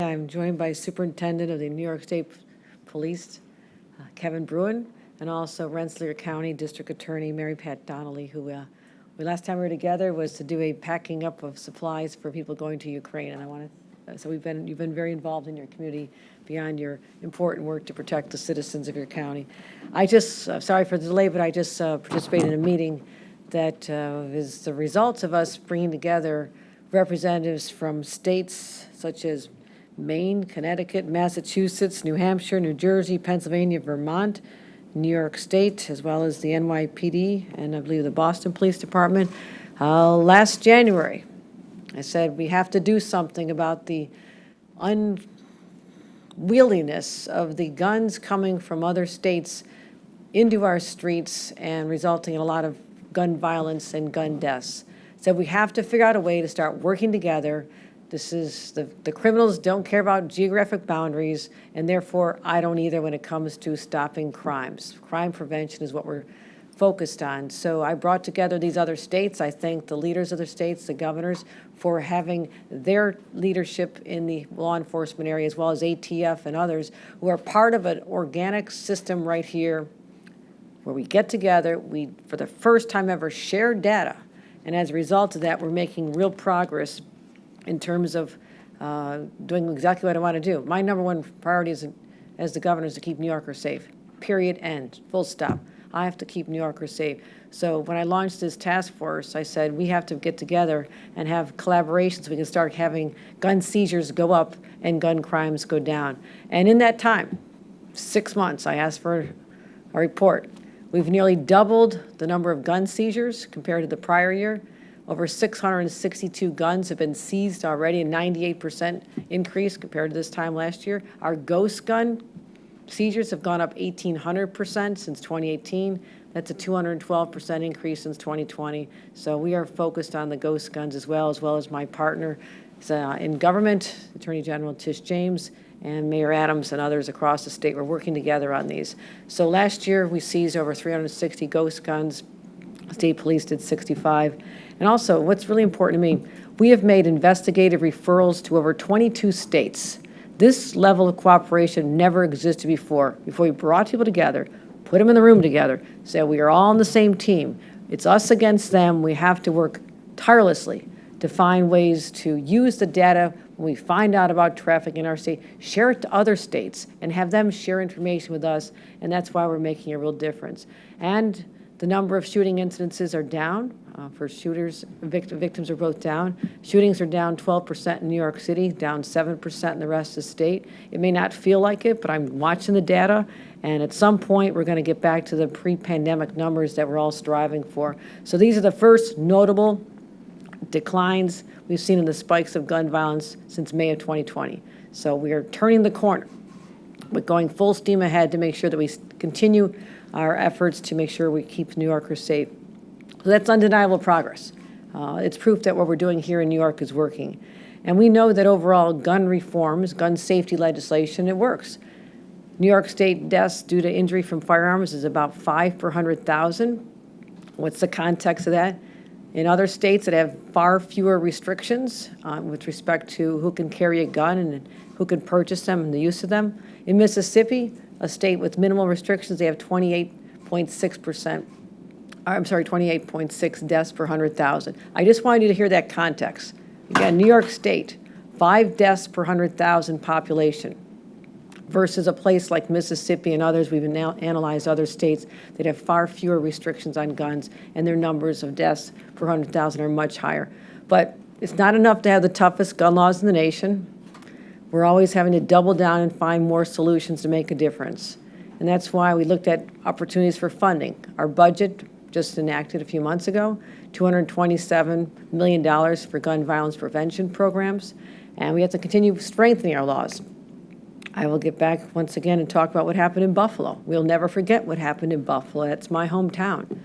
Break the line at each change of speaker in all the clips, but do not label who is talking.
I'm joined by Superintendent of the New York State Police, Kevin Bruin, and also Rensselaer County District Attorney Mary Pat Donnelly, who last time we were together was to do a packing up of supplies for people going to Ukraine. And so you've been very involved in your community beyond your important work to protect the citizens of your county. Sorry for the delay, but I just participated in a meeting that is the results of us bringing together representatives from states such as Maine, Connecticut, Massachusetts, New Hampshire, New Jersey, Pennsylvania, Vermont, New York State, as well as the NYPD, and I believe the Boston Police Department. Last January, I said we have to do something about the unwieldiness of the guns coming from other states into our streets and resulting in a lot of gun violence and gun deaths. So we have to figure out a way to start working together. This is the criminals don't care about geographic boundaries, and therefore I don't either when it comes to stopping crimes. Crime prevention is what we're focused on. So I brought together these other states. I thank the leaders of the states, the governors, for having their leadership in the law enforcement area, as well as ATF and others who are part of an organic system right here where we get together, we, for the first time ever, share data. And as a result of that, we're making real progress in terms of doing exactly what I want to do. My number one priority as the governor is to keep New Yorkers safe, period, end, full stop. I have to keep New Yorkers safe. So when I launched this task force, I said we have to get together and have collaborations so we can start having gun seizures go up and gun crimes go down. And in that time, 6 months, I asked for a report. We've nearly doubled the number of gun seizures compared to the prior year. Over 662 guns have been seized already, a 98% increase compared to this time last year. Our ghost gun seizures have gone up 1,800% since 2018. That's a 212% increase since 2020. So we are focused on the ghost guns as well as my partner in government, Attorney General Tish James, and Mayor Adams and others across the state. We're working together on these. So last year we seized over 360 ghost guns. State police did 65. And also, what's really important to me, we have made investigative referrals to over 22 states. This level of cooperation never existed before. Before we brought people together, put them in the room together, said we are all on the same team. It's us against them. We have to work tirelessly to find ways to use the data when we find out about traffic in our state, share it to other states, and have them share information with us, and that's why we're making a real difference. And the number of shooting incidences are down. For shooters, victims are both down. Shootings are down 12% in New York City, down 7% in the rest of the state. It may not feel like it, but I'm watching the data, and at some point we're going to get back to the pre-pandemic numbers that we're all striving for. So these are the first notable declines we've seen in the spikes of gun violence since May of 2020. So we are turning the corner, but going full steam ahead to make sure that we continue our efforts to make sure we keep New Yorkers safe. So that's undeniable progress. It's proof that what we're doing here in New York is working. And we know that overall gun reforms, gun safety legislation, it works. New York State deaths due to injury from firearms is about 5 per 100,000. What's the context of that? In other states that have far fewer restrictions with respect to who can carry a gun and who can purchase them and the use of them. In Mississippi, a state with minimal restrictions, they have 28.6 deaths per 100,000. I just wanted you to hear that context. Again, New York State, 5 deaths per 100,000 population versus a place like Mississippi and others. We've now analyzed other states that have far fewer restrictions on guns, and their numbers of deaths per 100,000 are much higher. But it's not enough to have the toughest gun laws in the nation. We're always having to double down and find more solutions to make a difference. And that's why we looked at opportunities for funding. Our budget, just enacted a few months ago, $227 million for gun violence prevention programs, and we have to continue strengthening our laws. I will get back once again and talk about what happened in Buffalo. We'll never forget what happened in Buffalo. That's my hometown.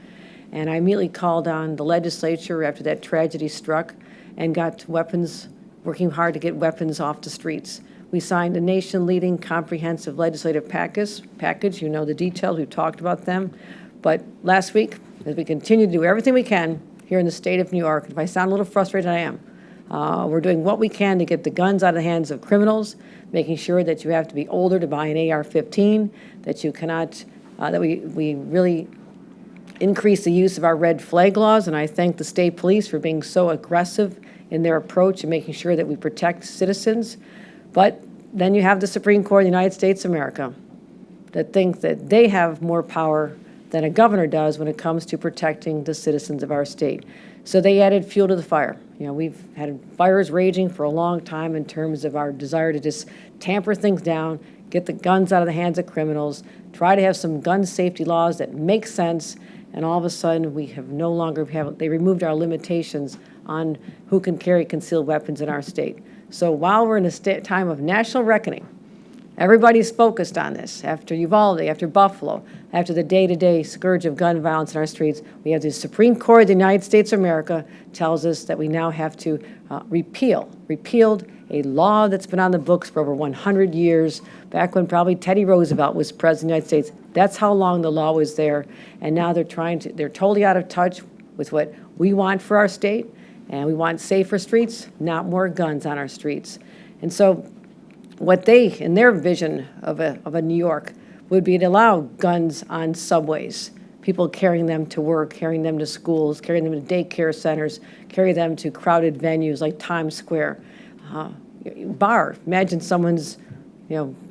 And I immediately called on the legislature after that tragedy struck and got weapons, working hard to get weapons off the streets. We signed a nation-leading comprehensive legislative package. You know the details. We've talked about them. But last week, as we continue to do everything we can here in the state of New York, if I sound a little frustrated, I am, We're doing what we can to get the guns out of the hands of criminals, making sure that you have to be older to buy an AR-15, that you cannot, that we really increase the use of our red flag laws, and I thank the state police for being so aggressive in their approach and making sure that we protect citizens. But then you have the Supreme Court of the United States of America that think that they have more power than a governor does when it comes to protecting the citizens of our state. So they added fuel to the fire. You know, we've had fires raging for a long time in terms of our desire to just tamper things down, get the guns out of the hands of criminals, try to have some gun safety laws that make sense, and all of a sudden we have no longer they removed our limitations on who can carry concealed weapons in our state. So while we're in a time of national reckoning, everybody's focused on this. After Uvalde, after Buffalo, after the day-to-day scourge of gun violence in our streets, we have the Supreme Court of the United States of America tells us that we now have to repealed a law that's been on the books for over 100 years, back when probably Teddy Roosevelt was president of the United States. That's how long the law was there, and now they're totally out of touch with what we want for our state, and we want safer streets, not more guns on our streets. And so what they, in their vision of a New York, would be to allow guns on subways, people carrying them to work, carrying them to schools, carrying them to daycare centers, carry them to crowded venues like Times Square. Bar, imagine someone's,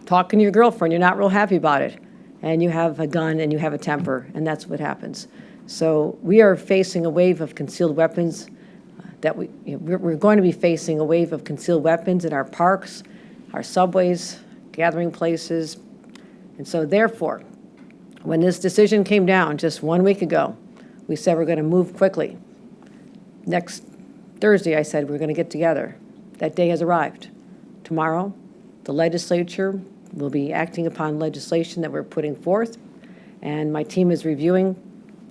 talking to your girlfriend, you're not real happy about it, and you have a gun and you have a temper, and that's what happens. So we are facing a wave of concealed weapons we're going to be facing a wave of concealed weapons in our parks, our subways, gathering places. And so therefore, when this decision came down just 1 week ago, we said we're going to move quickly. Next Thursday, I said we're going to get together. That day has arrived. Tomorrow, the legislature will be acting upon legislation that we're putting forth, and my team is reviewing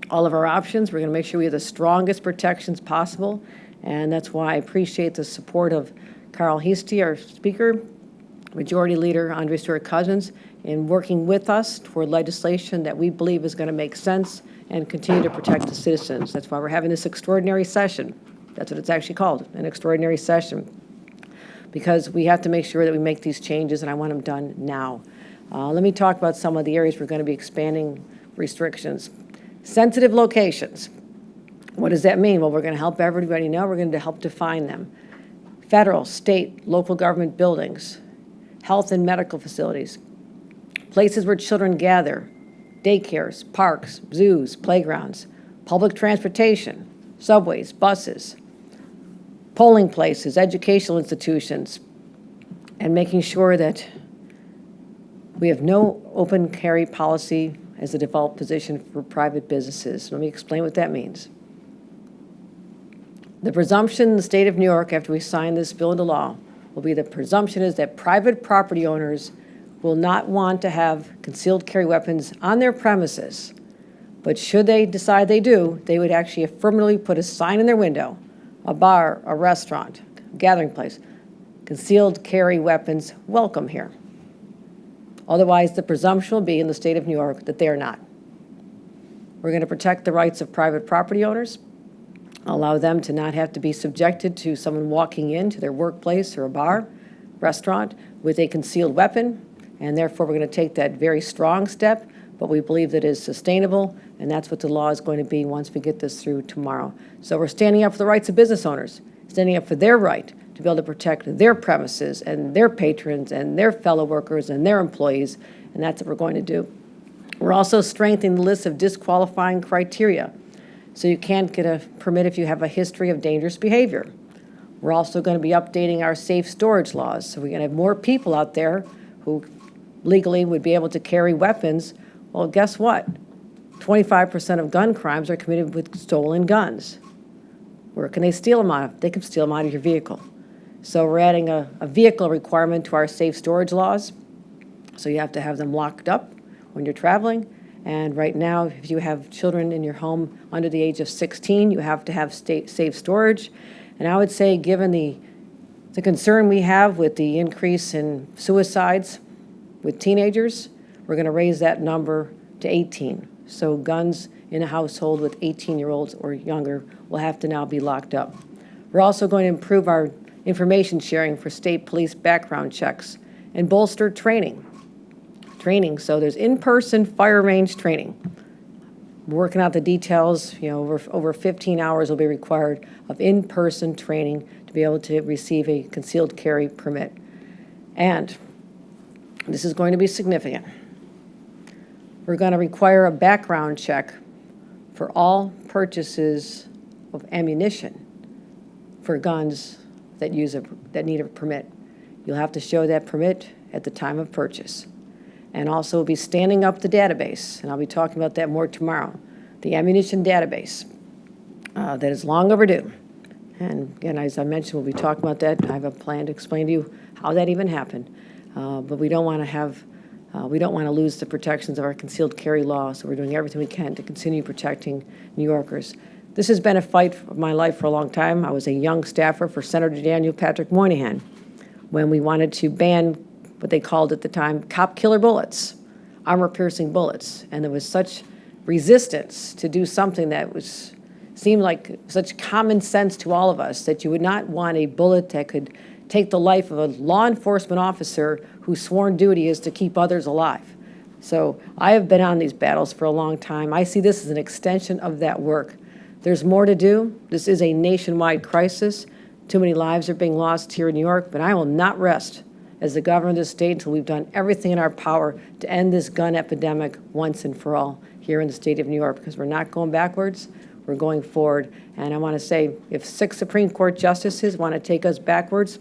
all of our options. We're going to make sure we have the strongest protections possible, and that's why I appreciate the support of Carl Heastie, our Speaker, Majority Leader Andre Stewart-Cousins, in working with us toward legislation that we believe is going to make sense and continue to protect the citizens. That's why we're having this extraordinary session. That's what it's actually called, an extraordinary session, because we have to make sure that we make these changes, and I want them done now. Let me talk about some of the areas we're going to be expanding restrictions. Sensitive locations. What does that mean? Well, we're going to help everybody know. We're going to help define them. Federal, state, local government buildings, health and medical facilities, places where children gather, daycares, parks, zoos, playgrounds, public transportation, subways, buses, polling places, educational institutions, and making sure that we have no open carry policy as a default position for private businesses. Let me explain what that means. The presumption in the state of New York after we sign this bill into law will be the presumption is that private property owners will not want to have concealed carry weapons on their premises. But should they decide they do, they would actually affirmatively put a sign in their window, a bar, a restaurant, a gathering place, concealed carry weapons, welcome here. Otherwise, the presumption will be in the state of New York that they are not. We're going to protect the rights of private property owners, allow them to not have to be subjected to someone walking into their workplace or a bar, restaurant with a concealed weapon, and therefore we're going to take that very strong step, but we believe that it is sustainable, and that's what the law is going to be once we get this through tomorrow. So we're standing up for the rights of business owners, standing up for their right to be able to protect their premises and their patrons and their fellow workers and their employees, and that's what we're going to do. We're also strengthening the list of disqualifying criteria. So you can't get a permit if you have a history of dangerous behavior. We're also going to be updating our safe storage laws. So we're going to have more people out there who legally would be able to carry weapons. Well, guess what? 25% of gun crimes are committed with stolen guns. Where can they steal them out of? They can steal them out of your vehicle. So we're adding a vehicle requirement to our safe storage laws. So you have to have them locked up when you're traveling. And right now, if you have children in your home under the age of 16, you have to have safe storage. And I would say, given the concern we have with the increase in suicides with teenagers, we're going to raise that number to 18. So guns in a household with 18-year-olds or younger will have to now be locked up. We're also going to improve our information sharing for state police background checks and bolster training. So there's in-person fire range training. We're working out the details. Over 15 hours will be required of in-person training to be able to receive a concealed carry permit. And this is going to be significant. We're going to require a background check for all purchases of ammunition for guns that need a permit. You'll have to show that permit at the time of purchase. And also we'll be standing up the database, and I'll be talking about that more tomorrow, the ammunition database that is long overdue. And again, as I mentioned, we'll be talking about that. I have a plan to explain to you how that even happened. But we don't want to lose the protections of our concealed carry law, so we're doing everything we can to continue protecting New Yorkers. This has been a fight of my life for a long time. I was a young staffer for Senator Daniel Patrick Moynihan when we wanted to ban what they called at the time cop killer bullets, armor-piercing bullets. And there was such resistance to do something that seemed like such common sense to all of us, that you would not want a bullet that could take the life of a law enforcement officer whose sworn duty is to keep others alive. So I have been on these battles for a long time. I see this as an extension of that work. There's more to do. This is a nationwide crisis. Too many lives are being lost here in New York, but I will not rest as the governor of the state until we've done everything in our power to end this gun epidemic once and for all here in the state of New York, because we're not going backwards, we're going forward. And I want to say, if 6 Supreme Court justices want to take us backwards,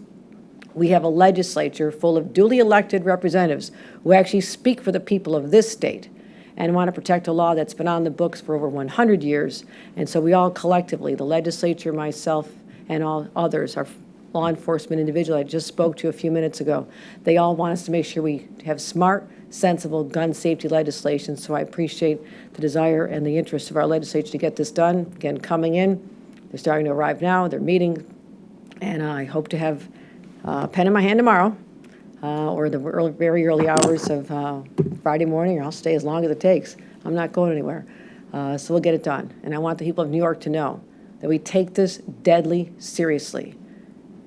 we have a legislature full of duly elected representatives who actually speak for the people of this state and want to protect a law that's been on the books for over 100 years. And so we all collectively, the legislature, myself, and all others, our law enforcement individual I just spoke to a few minutes ago, they all want us to make sure we have smart, sensible gun safety legislation. So I appreciate the desire and the interest of our legislature to get this done. Again, coming in, they're starting to arrive now, they're meeting, and I hope to have a pen in my hand tomorrow or the very early hours of Friday morning, or I'll stay as long as it takes. I'm not going anywhere. So we'll get it done. And I want the people of New York to know that we take this deadly seriously.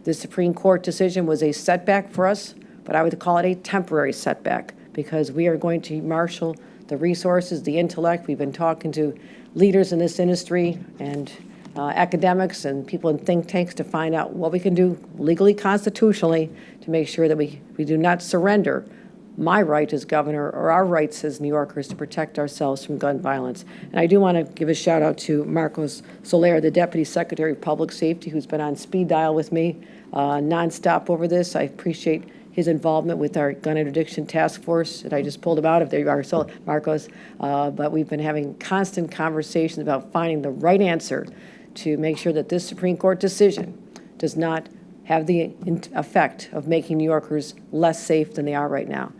The Supreme Court decision was a setback for us, but I would call it a temporary setback, because we are going to marshal the resources, the intellect. We've been talking to leaders in this industry and academics and people in think tanks to find out what we can do legally, constitutionally, to make sure that we do not surrender my right as governor or our rights as New Yorkers to protect ourselves from gun violence. And I do want to give a shout out to Marcos Soler, the Deputy Secretary of Public Safety, who's been on speed dial with me nonstop over this. I appreciate his involvement with our gun interdiction task force that I just pulled him out of. There you are, so Marcos. But we've been having constant conversations about finding the right answer to make sure that this Supreme Court decision does not have the effect of making New Yorkers less safe than they are right now.